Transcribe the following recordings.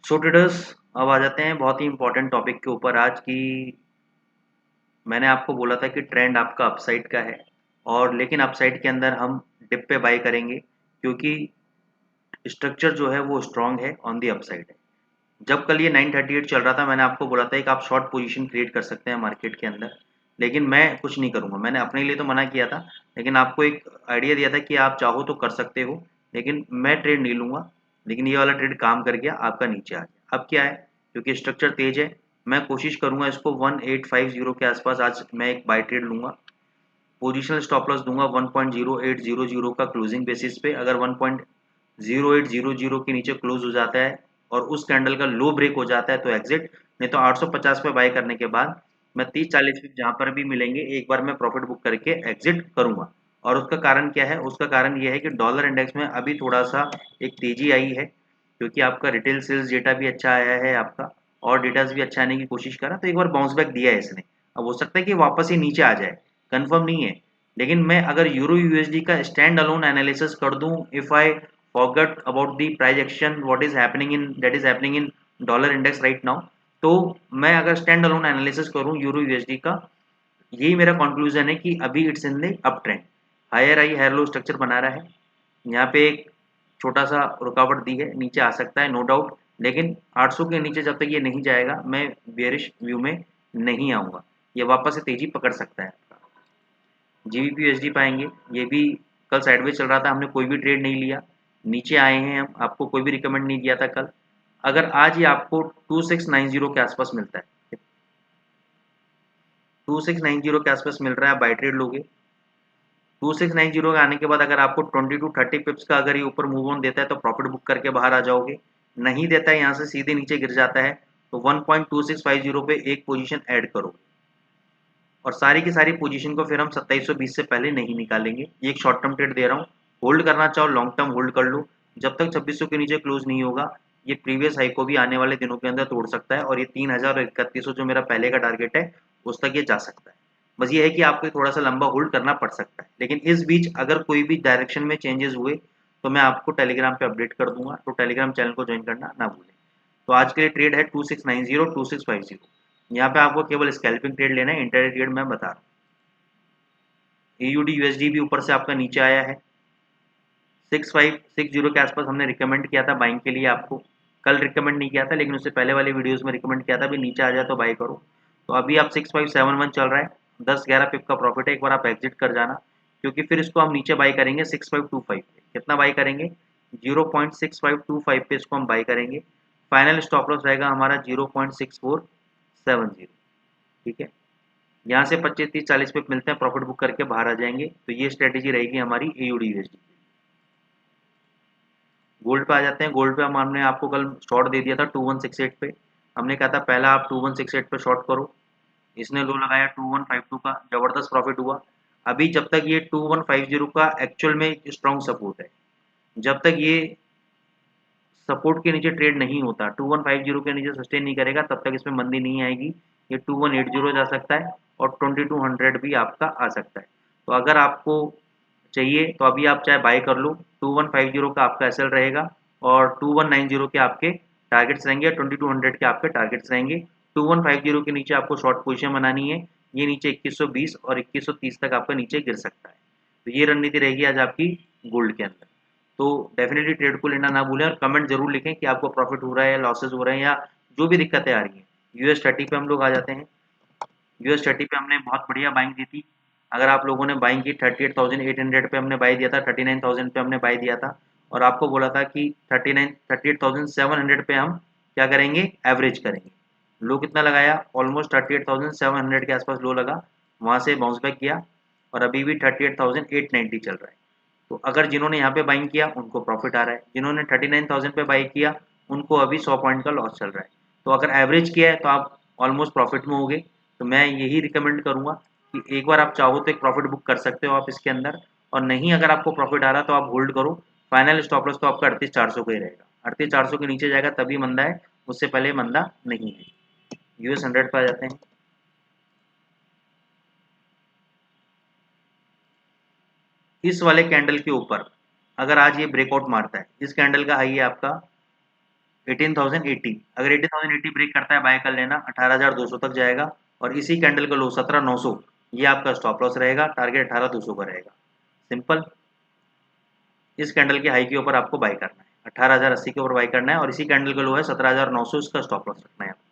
सो traders, अब आ जाते हैं बहुत ही इंपॉर्टेंट टॉपिक के ऊपर आज की। मैंने आपको बोला था कि ट्रेंड आपका अपसाइड का है, और लेकिन अपसाइड के अंदर हम डिप पे बाई करेंगे क्योंकि स्ट्रक्चर जो है वो स्ट्रांग है, ऑन दी अपसाइड है। जब कल ये 938 चल रहा था, मैंने आपको बोला था कि आप शॉर्ट पोजीशन क्रिएट कर सकते हैं मार्केट के अंदर, लेकिन मैं कुछ नहीं करूंगा। मैंने अपने लिए तो मना किया था, लेकिन आपको एक आइडिया दिया था कि आप चाहो तो कर सकते हो, लेकिन मैं ट्रेड नहीं लूंगा। लेकिन ये वाला ट्रेड काम कर गया, आपका नीचे आ गया। अब क्या है, क्योंकि स्ट्रक्चर तेज है, मैं कोशिश करूंगा इसको 1850 के आसपास आज मैं एक बाय ट्रेड लूंगा। पोजिशनल स्टॉप लॉस दूंगा 1.0800 का क्लोजिंग बेसिस पे। अगर 1.0800 के नीचे क्लोज हो जाता है और उस कैंडल का लो ब्रेक हो जाता है तो एग्जिट, नहीं तो 850 पे बाय करने के बाद मैं 30-40 पिप जहां पर भी मिलेंगे एक बार मैं प्रॉफिट बुक करके एग्जिट करूंगा। और उसका कारण क्या है, उसका कारण यह है कि डॉलर इंडेक्स में अभी थोड़ा सा एक तेजी आई है, क्योंकि आपका रिटेल सेल्स डेटा भी अच्छा आया है आपका, और डेटास भी अच्छा आने की कोशिश करा, तो एक बार बाउंस बैक दिया है इसने। अब हो सकता है कि वापस ही नीचे आ जाए, कंफर्म नहीं है। लेकिन मैं अगर यूरो यूएसडी का स्टैंड अलोन एनालिसिस कर दूं, if I forget about the price action what is happening in that is happening in dollar index right now, तो मैं अगर स्टैंड अलोन एनालिसिस करूं यूरो यूएसडी का, यही मेरा कंक्लूजन है कि अभी it's in the up trend. Higher high higher low structure बना रहा है। यहाँ पे एक छोटा सा रुकावट दी है, नीचे आ सकता है नो डाउट, लेकिन 800 के नीचे जब तक ये नहीं जाएगा मैं बेरिश व्यू में नहीं आऊंगा। ये वापस से तेजी पकड़ सकता है। जीबीपी यूएसडी पाएंगे, ये भी कल साइडवेज चल रहा था, हमने कोई भी ट्रेड नहीं लिया, नीचे आए हैं हम, आपको कोई भी रिकमेंड नहीं किया था कल। अगर आज ये आपको 2690 के आसपास मिलता है, 2690 के आसपास मिल रहा है, बाय ट्रेड लोगे। 2690 के आने के बाद अगर आपको 20 to 30 पिप्स का अगर ये ऊपर मूव ऑन देता है तो प्रॉफिट बुक करके बाहर आ जाओगे। नहीं देता है, यहाँ से सीधे नीचे गिर जाता है, तो 1.2650 पे एक पोजीशन ऐड करो, और सारी की सारी पोजीशन को फिर हम 2720 से पहले नहीं निकालेंगे। ये एक शॉर्ट टर्म ट्रेड दे रहा हूँ, होल्ड करना चाहो लॉन्ग टर्म होल्ड कर लो। जब तक 2600 के नीचे क्लोज नहीं होगा, ये प्रीवियस हाई को भी आने वाले दिनों के अंदर तोड़ सकता है, और ये 3000 और 3100 जो मेरा पहले का टारगेट है उस तक ये जा सकता है। बस ये है कि आपको थोड़ा सा लंबा होल्ड करना पड़ सकता है, लेकिन इस बीच अगर कोई भी डायरेक्शन में चेंजेस हुए तो मैं आपको टेलीग्राम पे अपडेट कर दूंगा, तो टेलीग्राम चैनल को ज्वाइन करना ना भूलें। तो आज के लिए ट्रेड है 2690 2650। यहाँ पे आपको केवल स्कैल्पिंग ट्रेड लेना है, इंटरडे ट्रेड मैं बता रहा हूँ। एयूडी यूएसडी भी ऊपर से आपका नीचे आया है, 6560 के आसपास हमने रिकमेंड किया था बाइंग के लिए आपको। कल रिकमेंड नहीं किया था, लेकिन उससे पहले वाले वीडियोस में रिकमेंड किया था भी नीचे आ जाए तो बाई करो। तो अभी आप 6571 चल रहा है, 10-11 पिप का प्रॉफिट है, एक बार आप एग्जिट कर जाना, क्योंकि फिर इसको हम नीचे बाई करेंगे 6525 पे। कितना बाई करेंगे, 0.6525 पे इसको हम बाई करेंगे। फाइनल स्टॉप लॉस रहेगा हमारा 0.6470। ठीक है, यहाँ से 25-30-40 पे मिलते हैं, प्रॉफिट बुक करके बाहर आ जाएंगे। तो ये स्ट्रेटेजी रहेगी हमारी एयूडी यूएसडी। गोल्ड पे आ जाते हैं। गोल्ड पे हमने आपको कल शॉर्ट दे दिया था 2168 पे। हमने कहा था पहला आप 2168 पे शॉर्ट करो, इसने लो लगाया 2152 का, जबरदस्त प्रॉफिट हुआ। अभी जब तक ये 2150 का एक्चुअल में स्ट्रॉन्ग सपोर्ट है, जब तक ये सपोर्ट के नीचे ट्रेड नहीं होता, 2150 के नीचे सस्टेन नहीं करेगा, तब तक इसमें मंदी नहीं आएगी। ये 2180 जा सकता है, और 2200 भी आपका आ सकता है। तो अगर आपको चाहिए तो अभी आप चाहे बाय कर लो, 2150 का आपका एसएल रहेगा, और 2190 के आपके टारगेट्स रहेंगे, 2200 के आपके टारगेट्स रहेंगे। 2150 के नीचे आपको शॉर्ट पोजीशन बनानी है, ये नीचे 2120 और 2130 तक आपका नीचे गिर सकता है। तो ये रणनीति रहेगी आज आपकी गोल्ड के अंदर। तो डेफिनेटली ट्रेड को लेना ना भूलें, और कमेंट जरूर लिखें कि आपको प्रॉफिट हो रहा है या लॉसेज हो रहे हैं, या जो भी दिक्कतें आ रही हैं। यूएस 30 पे हम लोग आ जाते हैं। यूएस 30 पे हमने बहुत बढ़िया बाइंग दी थी। अगर आप लोगों ने बाइंग की 38,800 पे हमने बाई दिया था, 39,000 पे हमने बाई दिया था, और आपको बोला था कि 38,700 पे हम क्या करेंगे, एवरेज करेंगे। लो कितना लगाया, ऑलमोस्ट 38,700 के आसपास लो लगा, वहां से बाउंस बैक किया, और अभी भी 38,890 चल रहा है। तो अगर जिन्होंने यहाँ पे बाइंग किया उनको प्रॉफिट आ रहा है, जिन्होंने 39,000 पे बाई किया उनको अभी 100 पॉइंट का लॉस चल रहा है। तो अगर एवरेज किया है तो आप ऑलमोस्ट प्रॉफिट में होगे। तो मैं यही रिकमेंड करूंगा कि एक बार आप चाहो तो एक प्रॉफिट बुक कर सकते हो आप इसके अंदर, और नहीं अगर आपको प्रॉफिट आ रहा तो आप होल्ड करो। फाइनल स्टॉप लॉस तो आपका 38,400 का ही रहेगा, 38,400 के नीचे जाएगा तभी मंदा है, उससे पहले मंदा नहीं है। US 100 पे आ जाते हैं। इस वाले कैंडल के ऊपर अगर आज ये ब्रेकआउट मारता है, इस कैंडल का हाई है आपका 18,080, अगर 18,080 ब्रेक करता है बाय कर लेना, 18,200 तक जाएगा और इसी कैंडल का लो 17,900, ये आपका स्टॉप लॉस रहेगा, टारगेट 18,200 का रहेगा। सिंपल, इस कैंडल के हाई के ऊपर आपको बाय करना है, 18,080 के ऊपर बाय करना है और इसी कैंडल का लो है 17,900, इसका स्टॉप लॉस रखना है आपको।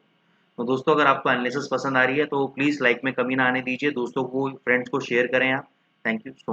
तो दोस्तों अगर आपको एनालिसिस पसंद आ रही है तो प्लीज़ लाइक में कमी ना आने दीजिए, दोस्तों को फ्रेंड्स को शेयर करें आप। Thank you.